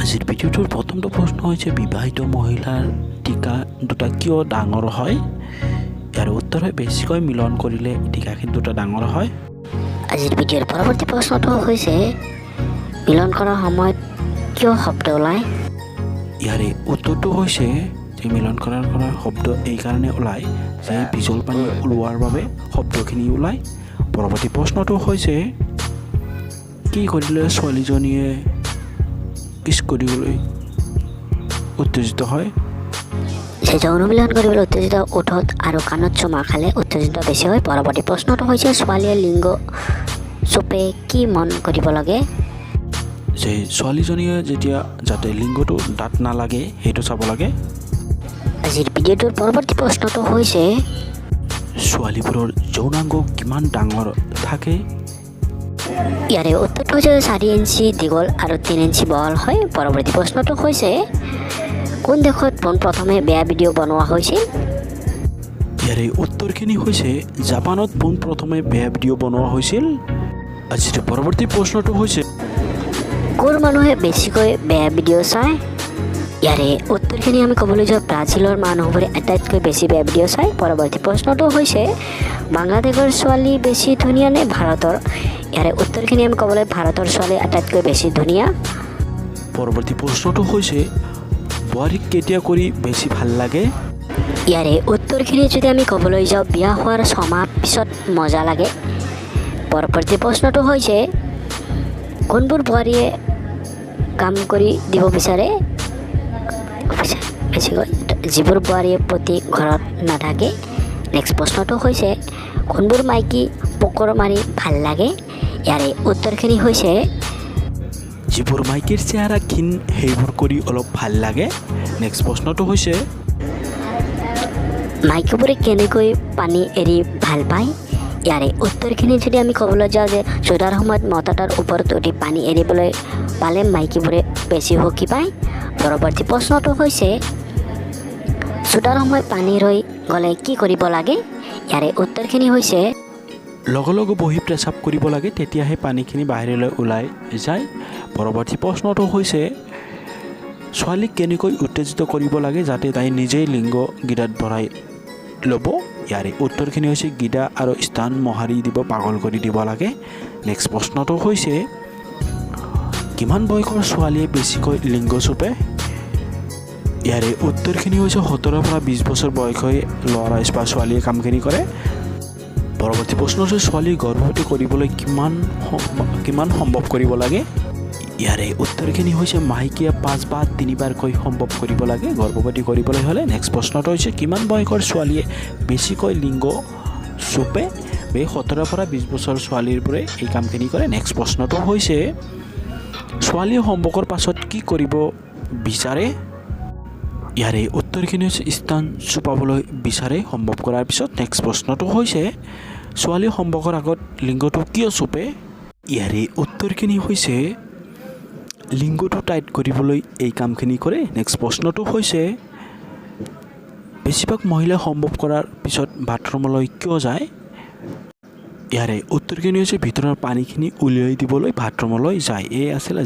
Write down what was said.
আজিৰ ভিডিঅ'টোৰ প্ৰথমটো প্ৰশ্ন হৈছে বিবাহিত মহিলাৰ টিকা দুটা কিয় ডাঙৰ হয়? ইয়াৰ উত্তৰ হয় বেছিকৈ মিলন কৰিলে টিকাখিনি দুটা ডাঙৰ হয়। আজিৰ ভিডিঅ'ৰ পৰৱৰ্তী প্ৰশ্নটো হৈছে মিলন কৰাৰ সময়ত কিয় শব্দ ওলায়? ইয়াৰে উত্তৰটো হৈছে যে মিলন কৰাৰ শব্দ এইকাৰণে ওলায় যে বিজল পানী ওলোৱাৰ বাবে শব্দখিনি ওলায়। পৰৱৰ্তী প্ৰশ্নটো হৈছে কি কৰিলে ছোৱালীজনীয়ে কিছ কৰিবলৈ উত্তেজিত হয়? যে যৌন মিলন কৰিবলৈ উত্তেজিত ওঠত আৰু কাণত চুমা খালে উত্তেজিত বেছি হয়। পৰৱৰ্তী প্ৰশ্নটো হৈছে ছোৱালীয়ে লিংগ চুপে কি মন কৰিব লাগে? যে ছোৱালীজনীয়ে যেতিয়া যাতে লিংগটো দাঁত নালাগে সেইটো চাব লাগে। আজিৰ ভিডিঅ'টোৰ পৰৱৰ্তী প্ৰশ্নটো হৈছে ছোৱালীবোৰৰ যৌনাংগ কিমান ডাঙৰ থাকে? ইয়াৰে উত্তৰটো হৈছে 4 ইঞ্চি দীঘল আৰু 3 ইঞ্চি বহল হয়। পৰৱৰ্তী প্ৰশ্নটো হৈছে কোন দেশত পোনপ্ৰথমে বেয়া ভিডিঅ' বনোৱা হৈছিল? ইয়াৰে উত্তৰখিনি হৈছে জাপানত পোনপ্ৰথমে বেয়া ভিডিঅ' বনোৱা হৈছিল। আজিৰ পৰৱৰ্তী প্ৰশ্নটো হৈছে ক'ৰ মানুহে বেছিকৈ বেয়া ভিডিঅ' চায়? ইয়াৰে উত্তৰখিনি আমি ক'বলৈ যাওঁ ব্ৰাজিলৰ মানুহবোৰে আটাইতকৈ বেছি বেয়া ভিডিঅ' চায়। পৰৱৰ্তী প্ৰশ্নটো হৈছে বাংলাদেশৰ ছোৱালী বেছি ধুনীয়া নে ভাৰতৰ? ইয়াৰে উত্তৰখিনি আমি ক'বলৈ ভাৰতৰ ছোৱালী আটাইতকৈ বেছি ধুনীয়া। পৰৱৰ্তী প্ৰশ্নটো হৈছে বোৱাৰীক কেতিয়া কৰি বেছি ভাল লাগে? ইয়াৰে উত্তৰখিনি যদি আমি ক'বলৈ যাওঁ বিয়া হোৱাৰ 6 মাহ পিছত মজা লাগে। পৰৱৰ্তী প্ৰশ্নটো হৈছে কোনবোৰ বোৱাৰীয়ে কাম কৰি দিব বিচাৰে? বেছিকৈ যিবোৰ বোৱাৰীয়ে প্ৰতি ঘৰত নাথাকে। নেক্সট প্ৰশ্নটো হৈছে কোনবোৰ মাইকী পকৰ মাৰি ভাল লাগে? ইয়াৰে উত্তৰখিনি হৈছে যিবোৰ মাইকীৰ চেহেৰা ক্ষীণ সেইবোৰ কৰি অলপ ভাল লাগে। নেক্সট প্ৰশ্নটো হৈছে মাইকীবোৰে কেনেকৈ পানী এৰি ভাল পায়? ইয়াৰে উত্তৰখিনি যদি আমি ক'বলৈ যাওঁ যে চোদাৰ সময়ত মতাটাৰ ওপৰত উঠি পানী এৰিবলৈ পালে মাইকীবোৰে বেছি সুখী পায়। পৰৱৰ্তী প্ৰশ্নটো হৈছে চোদাৰ সময়ত পানী ৰৈ গ'লে কি কৰিব লাগে? ইয়াৰে উত্তৰখিনি হৈছে লগে লগে বহি প্ৰেচাব কৰিব লাগে, তেতিয়াহে পানীখিনি বাহিৰলৈ ওলাই যায়। পৰৱৰ্তী প্ৰশ্নটো হৈছে ছোৱালীক কেনেকৈ উত্তেজিত কৰিব লাগে যাতে তাই নিজেই লিংগ গিটাত ভৰাই ল'ব? ইয়াৰে উত্তৰখিনি হৈছে গিটা আৰু স্থান মোহাৰি দিব, পাগল কৰি দিব লাগে। নেক্সট প্ৰশ্নটো হৈছে কিমান বয়সৰ ছোৱালীয়ে বেছিকৈ লিংগ চুপে? ইয়াৰে উত্তৰখিনি হৈছে 17 পৰা 20 বছৰ বয়সৰ ল'ৰা বা ছোৱালীয়ে কামখিনি কৰে। পৰৱৰ্তী প্ৰশ্ন হৈছে ছোৱালী গৰ্ভৱতী কৰিবলৈ কিমান সম্ভৱ কৰিব লাগে? ইয়াৰে উত্তৰখিনি হৈছে মাহেকীয়া 5 বা 3 বাৰকৈ সম্ভৱ কৰিব লাগে গৰ্ভৱতী কৰিবলৈ হ'লে। নেক্সট প্ৰশ্নটো হৈছে কিমান বয়সৰ ছোৱালীয়ে বেছিকৈ লিংগ চুপে? 17 পৰা 20 বছৰ ছোৱালীবোৰে এই কামখিনি কৰে। নেক্সট প্ৰশ্নটো হৈছে ছোৱালীয়ে সম্ভৱৰ পাছত কি কৰিব বিচাৰে? ইয়াৰে উত্তৰখিনি হৈছে স্থান চুপাবলৈ বিচাৰে সম্ভৱ কৰাৰ পিছত। নেক্সট প্ৰশ্নটো হৈছে ছোৱালী সম্ভৱৰ আগত লিংগটো কিয় চুপে? ইয়াৰে উত্তৰখিনি হৈছে লিংগটো টাইট কৰিবলৈ এই কামখিনি কৰে। নেক্সট প্ৰশ্নটো হৈছে বেছিভাগ মহিলাই সম্ভৱ কৰাৰ পিছত বাথৰুমলৈ কিয় যায়? ইয়াৰে উত্তৰখিনি হৈছে ভিতৰৰ পানীখিনি উলিয়াই দিবলৈ বাথৰুমলৈ যায়। এই আছিল